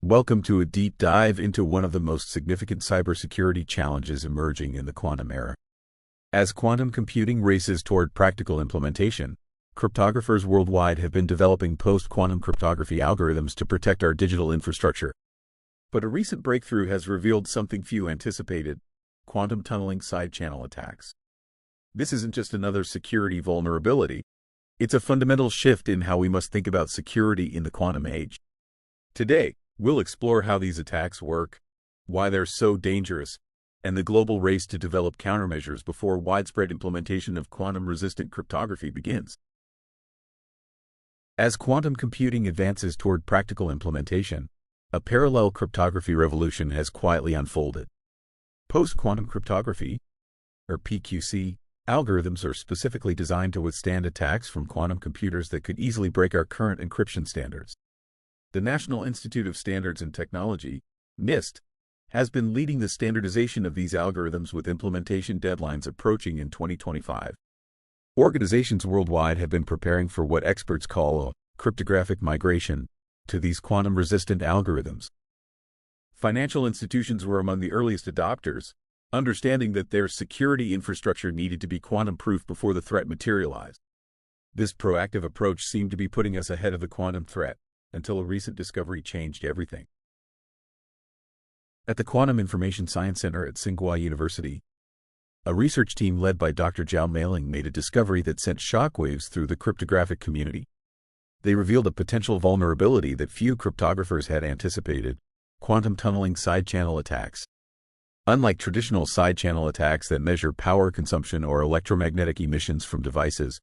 Welcome to a deep dive into one of the most significant cybersecurity challenges emerging in the quantum era. As quantum computing races toward practical implementation, cryptographers worldwide have been developing post-quantum cryptography algorithms to protect our digital infrastructure. But a recent breakthrough has revealed something few anticipated: quantum tunneling side-channel attacks. This isn't just another security vulnerability. It's a fundamental shift in how we must think about security in the quantum age. Today, we'll explore how these attacks work, why they're so dangerous, and the global race to develop countermeasures before widespread implementation of quantum-resistant cryptography begins. As quantum computing advances toward practical implementation, a parallel cryptography revolution has quietly unfolded. Post-quantum cryptography, or PQC, algorithms are specifically designed to withstand attacks from quantum computers that could easily break our current encryption standards. The National Institute of Standards and Technology, NIST, has been leading the standardization of these algorithms with implementation deadlines approaching in 2025. Organizations worldwide have been preparing for what experts call a cryptographic migration to these quantum-resistant algorithms. Financial institutions were among the earliest adopters, understanding that their security infrastructure needed to be quantum-proof before the threat materialized. This proactive approach seemed to be putting us ahead of the quantum threat, until a recent discovery changed everything. At the Quantum Information Science Center at Tsinghua University, a research team led by Dr. Zhao Meiling made a discovery that sent shockwaves through the cryptographic community. They revealed a potential vulnerability that few cryptographers had anticipated: quantum tunneling side-channel attacks. Unlike traditional side-channel attacks that measure power consumption or electromagnetic emissions from devices,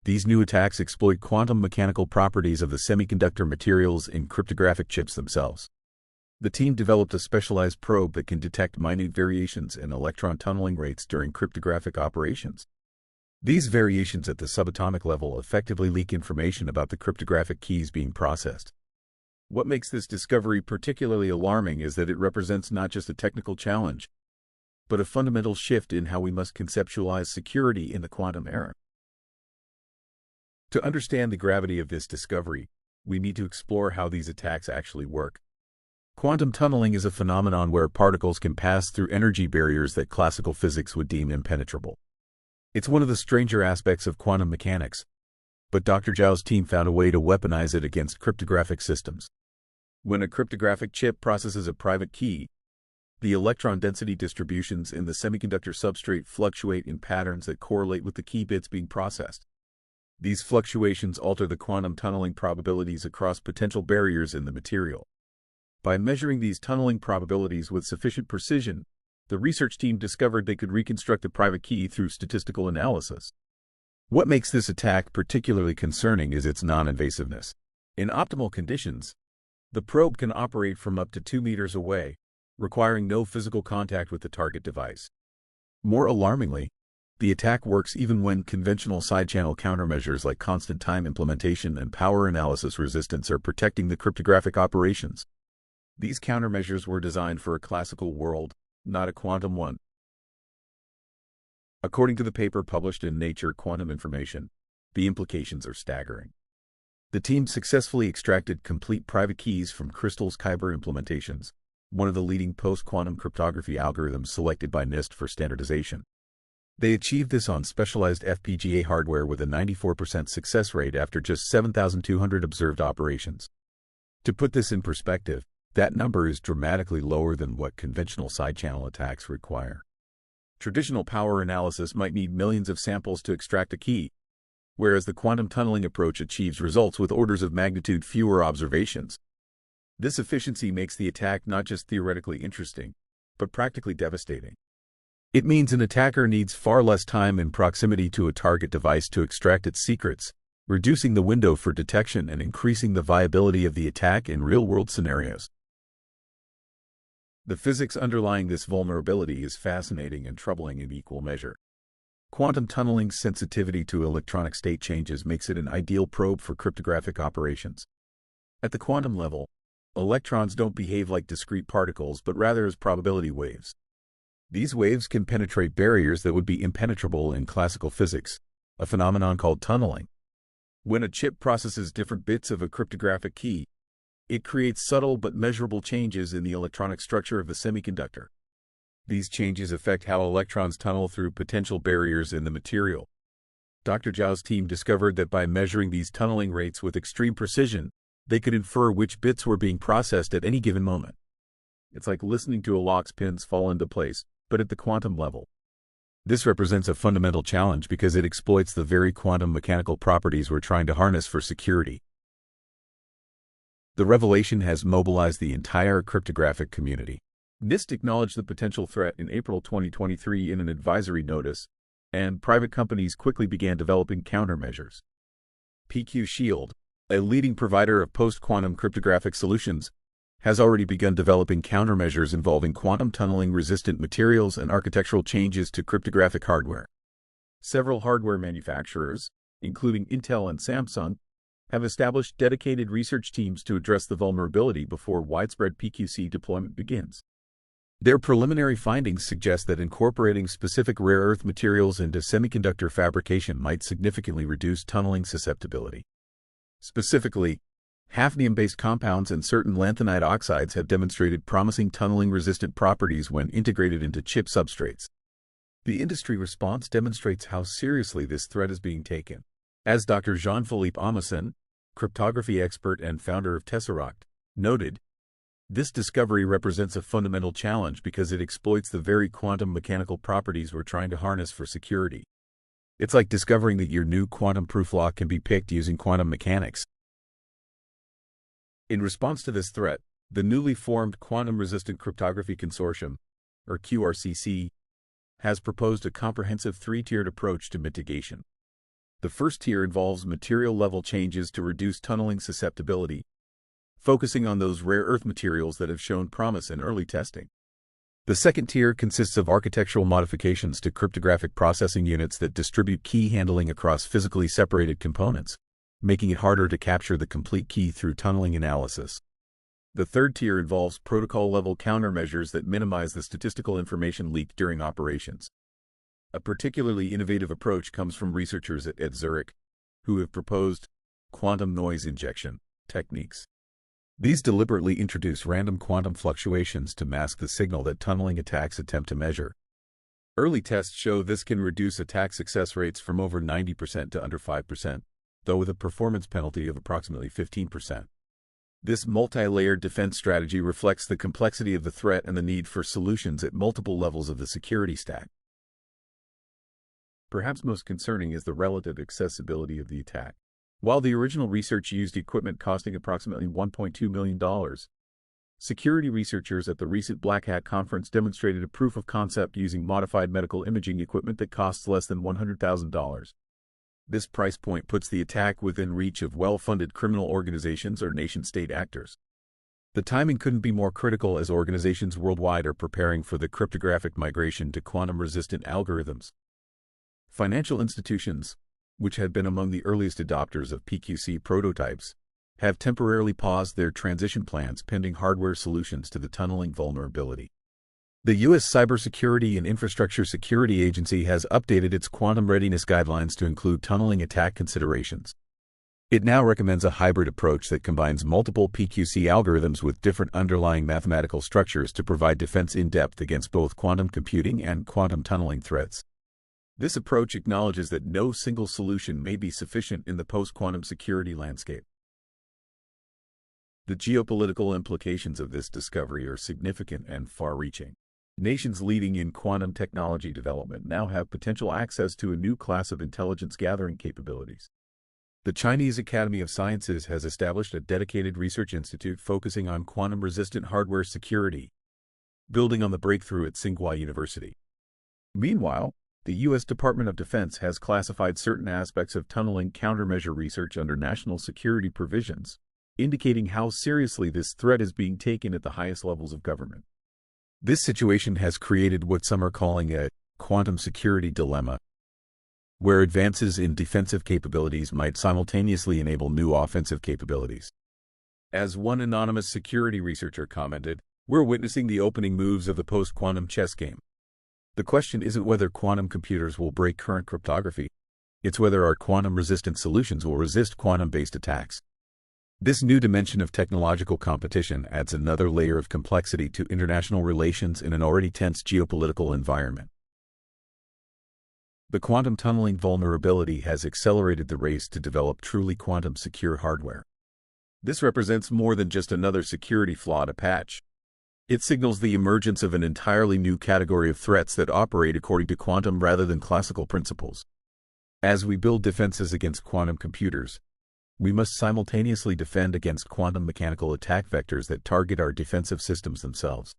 these new attacks exploit quantum mechanical properties of the semiconductor materials in cryptographic chips themselves. The team developed a specialized probe that can detect minute variations in electron tunneling rates during cryptographic operations. These variations at the subatomic level effectively leak information about the cryptographic keys being processed. What makes this discovery particularly alarming is that it represents not just a technical challenge, but a fundamental shift in how we must conceptualize security in the quantum era. To understand the gravity of this discovery, we need to explore how these attacks actually work. Quantum tunneling is a phenomenon where particles can pass through energy barriers that classical physics would deem impenetrable. It's one of the stranger aspects of quantum mechanics, but Dr. Zhao's team found a way to weaponize it against cryptographic systems. When a cryptographic chip processes a private key, the electron density distributions in the semiconductor substrate fluctuate in patterns that correlate with the key bits being processed. These fluctuations alter the quantum tunneling probabilities across potential barriers in the material. By measuring these tunneling probabilities with sufficient precision, the research team discovered they could reconstruct the private key through statistical analysis. What makes this attack particularly concerning is its non-invasiveness. In optimal conditions, the probe can operate from up to 2 meters away, requiring no physical contact with the target device. More alarmingly, the attack works even when conventional side-channel countermeasures like constant time implementation and power analysis resistance are protecting the cryptographic operations. These countermeasures were designed for a classical world, not a quantum one. According to the paper published in Nature Quantum Information, the implications are staggering. The team successfully extracted complete private keys from Crystal's Kyber implementations, one of the leading post-quantum cryptography algorithms selected by NIST for standardization. They achieved this on specialized FPGA hardware with a 94% success rate after just 7,200 observed operations. To put this in perspective, that number is dramatically lower than what conventional side-channel attacks require. Traditional power analysis might need millions of samples to extract a key, whereas the quantum tunneling approach achieves results with orders of magnitude fewer observations. This efficiency makes the attack not just theoretically interesting, but practically devastating. It means an attacker needs far less time in proximity to a target device to extract its secrets, reducing the window for detection and increasing the viability of the attack in real-world scenarios. The physics underlying this vulnerability is fascinating and troubling in equal measure. Quantum tunneling's sensitivity to electronic state changes makes it an ideal probe for cryptographic operations. At the quantum level, electrons don't behave like discrete particles but rather as probability waves. These waves can penetrate barriers that would be impenetrable in classical physics, a phenomenon called tunneling. When a chip processes different bits of a cryptographic key, It creates subtle but measurable changes in the electronic structure of the semiconductor. These changes affect how electrons tunnel through potential barriers in the material. Dr. Zhao's team discovered that by measuring these tunneling rates with extreme precision, they could infer which bits were being processed at any given moment. It's like listening to a lock's pins fall into place, but at the quantum level. This represents a fundamental challenge because it exploits the very quantum mechanical properties we're trying to harness for security. The revelation has mobilized the entire cryptographic community. NIST acknowledged the potential threat in April 2023 in an advisory notice, and private companies quickly began developing countermeasures. PQ Shield, a leading provider of post-quantum cryptographic solutions, has already begun developing countermeasures involving quantum tunneling-resistant materials and architectural changes to cryptographic hardware. Several hardware manufacturers, including Intel and Samsung, have established dedicated research teams to address the vulnerability before widespread PQC deployment begins. Their preliminary findings suggest that incorporating specific rare earth materials into semiconductor fabrication might significantly reduce tunneling susceptibility. Specifically, hafnium-based compounds and certain lanthanide oxides have demonstrated promising tunneling-resistant properties when integrated into chip substrates. The industry response demonstrates how seriously this threat is being taken. As Dr. Jean-Philippe Amasson, cryptography expert and founder of Tesseract, noted, this discovery represents a fundamental challenge because it exploits the very quantum mechanical properties we're trying to harness for security. It's like discovering that your new quantum-proof lock can be picked using quantum mechanics. In response to this threat, the newly formed Quantum-Resistant Cryptography Consortium, or QRCC, has proposed a comprehensive three-tiered approach to mitigation. The first tier involves material-level changes to reduce tunneling susceptibility, focusing on those rare earth materials that have shown promise in early testing. The second tier consists of architectural modifications to cryptographic processing units that distribute key handling across physically separated components, making it harder to capture the complete key through tunneling analysis. The third tier involves protocol-level countermeasures that minimize the statistical information leaked during operations. A particularly innovative approach comes from researchers at Zurich, who have proposed quantum noise injection techniques. These deliberately introduce random quantum fluctuations to mask the signal that tunneling attacks attempt to measure. Early tests show this can reduce attack success rates from over 90% to under 5%, though with a performance penalty of approximately 15%. This multi-layered defense strategy reflects the complexity of the threat and the need for solutions at multiple levels of the security stack. Perhaps most concerning is the relative accessibility of the attack. While the original research used equipment costing approximately $1.2 million, security researchers at the recent Black Hat conference demonstrated a proof of concept using modified medical imaging equipment that costs less than $100,000. This price point puts the attack within reach of well-funded criminal organizations or nation-state actors. The timing couldn't be more critical as organizations worldwide are preparing for the cryptographic migration to quantum-resistant algorithms. Financial institutions, which had been among the earliest adopters of PQC prototypes, have temporarily paused their transition plans pending hardware solutions to the tunneling vulnerability. The U.S. Cybersecurity and Infrastructure Security Agency has updated its quantum readiness guidelines to include tunneling attack considerations. It now recommends a hybrid approach that combines multiple PQC algorithms with different underlying mathematical structures to provide defense in depth against both quantum computing and quantum tunneling threats. This approach acknowledges that no single solution may be sufficient in the post-quantum security landscape. The geopolitical implications of this discovery are significant and far-reaching. Nations leading in quantum technology development now have potential access to a new class of intelligence-gathering capabilities. The Chinese Academy of Sciences has established a dedicated research institute focusing on quantum-resistant hardware security, building on the breakthrough at Tsinghua University. Meanwhile, the U.S. Department of Defense has classified certain aspects of tunneling countermeasure research under national security provisions, indicating how seriously this threat is being taken at the highest levels of government. This situation has created what some are calling a quantum security dilemma, where advances in defensive capabilities might simultaneously enable new offensive capabilities. As one anonymous security researcher commented, "We're witnessing the opening moves of the post-quantum chess game. The question isn't whether quantum computers will break current cryptography, it's whether our quantum-resistant solutions will resist quantum-based attacks." This new dimension of technological competition adds another layer of complexity to international relations in an already tense geopolitical environment. The quantum tunneling vulnerability has accelerated the race to develop truly quantum-secure hardware. This represents more than just another security flaw to patch. It signals the emergence of an entirely new category of threats that operate according to quantum rather than classical principles. As we build defenses against quantum computers, we must simultaneously defend against quantum mechanical attack vectors that target our defensive systems themselves.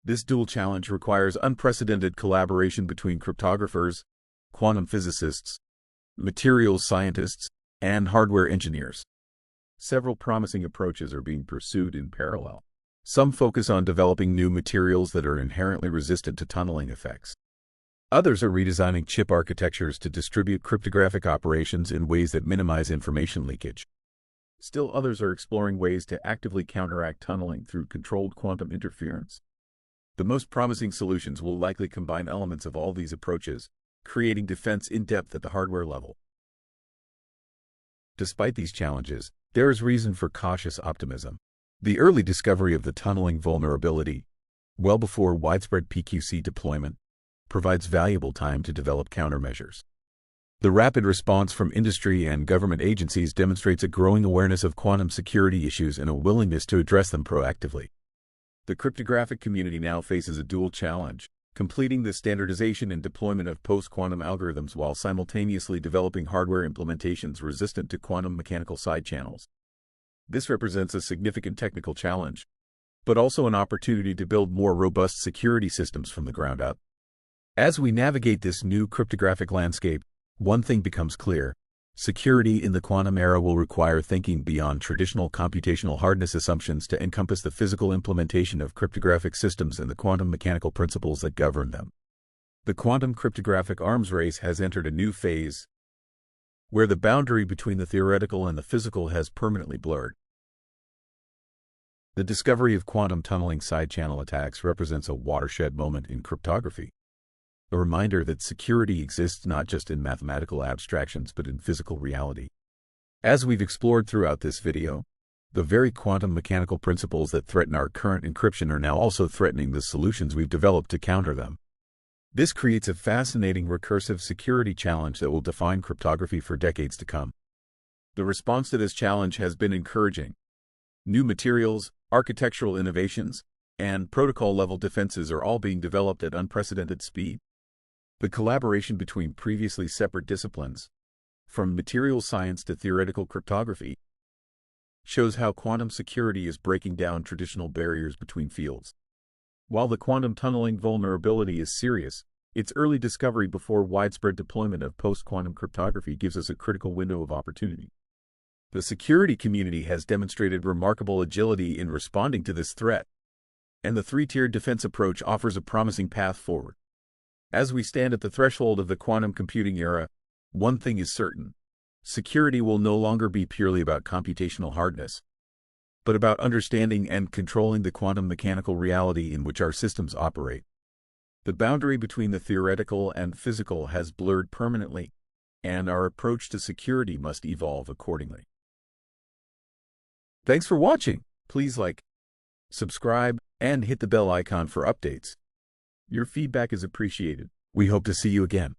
This dual challenge requires unprecedented collaboration between cryptographers, quantum physicists, materials scientists, and hardware engineers. Several promising approaches are being pursued in parallel. Some focus on developing new materials that are inherently resistant to tunneling effects. Others are redesigning chip architectures to distribute cryptographic operations in ways that minimize information leakage. Still others are exploring ways to actively counteract tunneling through controlled quantum interference. The most promising solutions will likely combine elements of all these approaches, creating defense in depth at the hardware level. Despite these challenges, there is reason for cautious optimism. The early discovery of the tunneling vulnerability, well before widespread PQC deployment, provides valuable time to develop countermeasures. The rapid response from industry and government agencies demonstrates a growing awareness of quantum security issues and a willingness to address them proactively. The cryptographic community now faces a dual challenge: completing the standardization and deployment of post-quantum algorithms while simultaneously developing hardware implementations resistant to quantum mechanical side channels. This represents a significant technical challenge, but also an opportunity to build more robust security systems from the ground up. As we navigate this new cryptographic landscape, one thing becomes clear: security in the quantum era will require thinking beyond traditional computational hardness assumptions to encompass the physical implementation of cryptographic systems and the quantum mechanical principles that govern them. The quantum cryptographic arms race has entered a new phase, where the boundary between the theoretical and the physical has permanently blurred. The discovery of quantum tunneling side-channel attacks represents a watershed moment in cryptography, a reminder that security exists not just in mathematical abstractions but in physical reality. As we've explored throughout this video, the very quantum mechanical principles that threaten our current encryption are now also threatening the solutions we've developed to counter them. This creates a fascinating recursive security challenge that will define cryptography for decades to come. The response to this challenge has been encouraging. New materials, architectural innovations, and protocol-level defenses are all being developed at unprecedented speed. The collaboration between previously separate disciplines, from materials science to theoretical cryptography, shows how quantum security is breaking down traditional barriers between fields. While the quantum tunneling vulnerability is serious, its early discovery before widespread deployment of post-quantum cryptography gives us a critical window of opportunity. The security community has demonstrated remarkable agility in responding to this threat, and the three-tiered defense approach offers a promising path forward. As we stand at the threshold of the quantum computing era, one thing is certain: security will no longer be purely about computational hardness, but about understanding and controlling the quantum mechanical reality in which our systems operate. The boundary between the theoretical and physical has blurred permanently, and our approach to security must evolve accordingly. Thanks for watching. Please like, subscribe, and hit the bell icon for updates. Your feedback is appreciated. We hope to see you again.